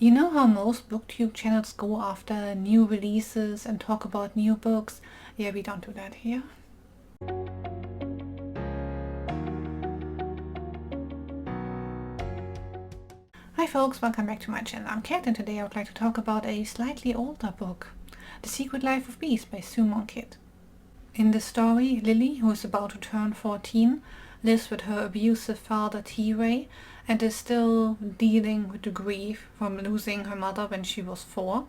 You know how most booktube channels go after new releases and talk about new books? Yeah, we don't do that here. Hi folks, welcome back to my channel. I'm Kat and today I would like to talk about a slightly older book, The Secret Life of Bees by Sue Monk. In the story, Lily, who is about to turn 14, lives with her abusive father T-Ray and is still dealing with the grief from losing her mother when she was 4.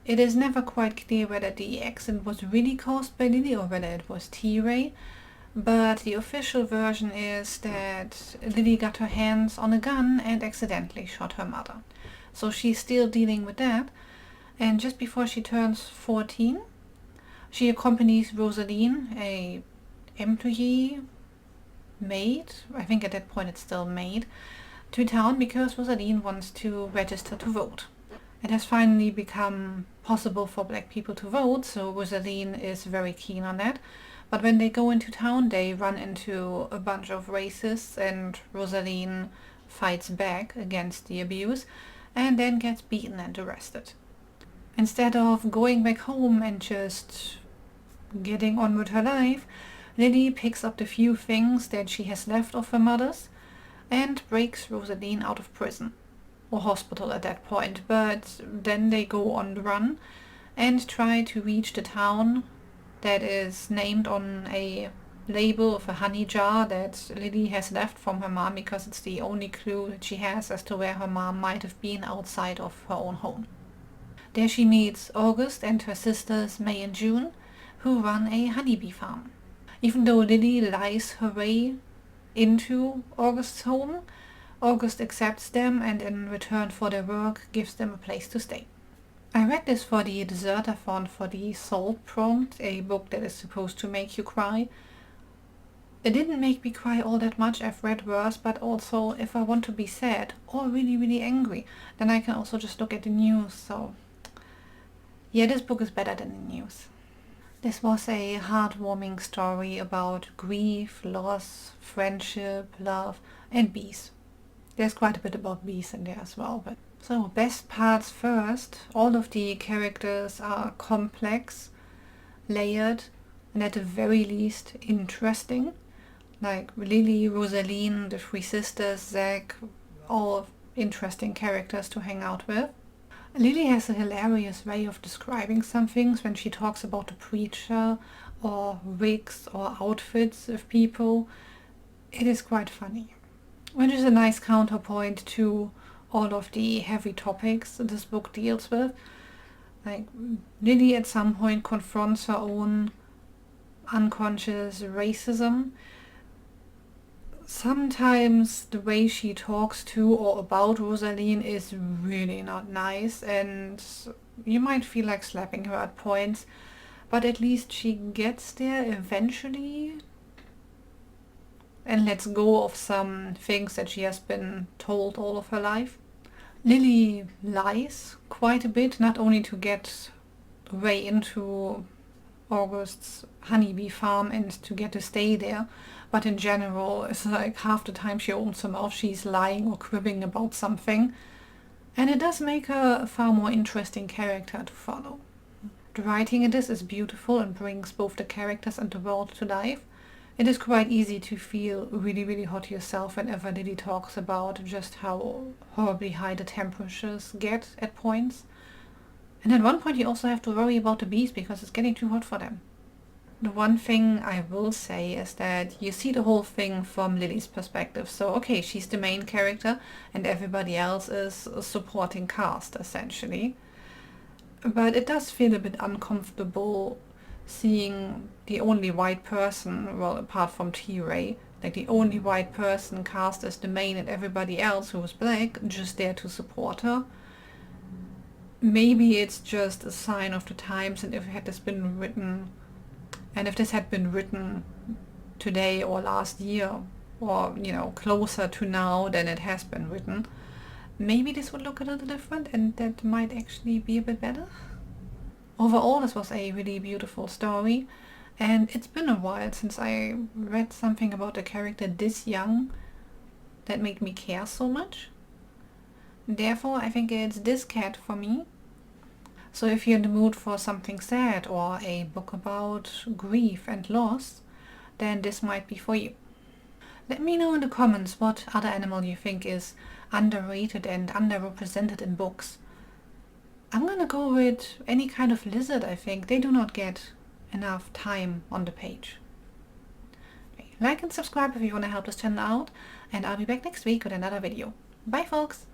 It is never quite clear whether the accident was really caused by Lily or whether it was T-Ray, but the official version is that Lily got her hands on a gun and accidentally shot her mother. So she's still dealing with that, and just before she turns 14, she accompanies Rosaleen, a employee, maid, I think at that point it's still maid, to town because Rosaleen wants to register to vote. It has finally become possible for black people to vote, so Rosaleen is very keen on that. But when they go into town, they run into a bunch of racists and Rosaleen fights back against the abuse and then gets beaten and arrested. Instead of going back home and just getting on with her life, Lily picks up the few things that she has left of her mother's and breaks Rosaleen out of prison, or hospital at that point, but then they go on the run and try to reach the town that is named on a label of a honey jar that Lily has left from her mom because it's the only clue that she has as to where her mom might have been outside of her own home. There she meets August and her sisters May and June, who run a honeybee farm. Even though Lily lies her way into August's home, August accepts them and in return for their work gives them a place to stay. I read this for the Desertathon for the Salt Prompt, a book that is supposed to make you cry. It didn't make me cry all that much. I've read worse, but also if I want to be sad or really, really angry, then I can also just look at the news. So yeah, this book is better than the news. This was a heartwarming story about grief, loss, friendship, love, and bees. There's quite a bit about bees in there as well. But so, best parts first. All of the characters are complex, layered, and at the very least interesting. Like Lily, Rosaleen, the three sisters, Zach, all interesting characters to hang out with. Lily has a hilarious way of describing some things when she talks about the preacher or wigs or outfits of people. It is quite funny, which is a nice counterpoint to all of the heavy topics this book deals with. Like, Lily at some point confronts her own unconscious racism. Sometimes the way she talks to or about Rosaleen is really not nice and you might feel like slapping her at points, but at least she gets there eventually and lets go of some things that she has been told all of her life. Lily lies quite a bit, not only to get way into August's honeybee farm and to get to stay there, but in general, it's like half the time she opens her mouth she's lying or cribbing about something, and it does make her a far more interesting character to follow. The writing in this is beautiful and brings both the characters and the world to life. It is quite easy to feel really, really hot yourself whenever Lily talks about just how horribly high the temperatures get at points. And at one point you also have to worry about the bees because it's getting too hot for them. The one thing I will say is that you see the whole thing from Lily's perspective. So okay, she's the main character and everybody else is a supporting cast essentially. But it does feel a bit uncomfortable seeing the only white person, well apart from T-Ray, like the only white person cast as the main and everybody else who was black just there to support her. Maybe it's just a sign of the times, and if this had been written today or last year or closer to now than it has been written, maybe this would look a little different and that might actually be a bit better. Overall, this was a really beautiful story, and it's been a while since I read something about a character this young that made me care so much. Therefore, I think it's this cat for me. So if you're in the mood for something sad or a book about grief and loss, then this might be for you. Let me know in the comments what other animal you think is underrated and underrepresented in books. I'm gonna go with any kind of lizard. I think they do not get enough time on the page. Like and subscribe if you want to help this channel out, and I'll be back next week with another video. Bye folks!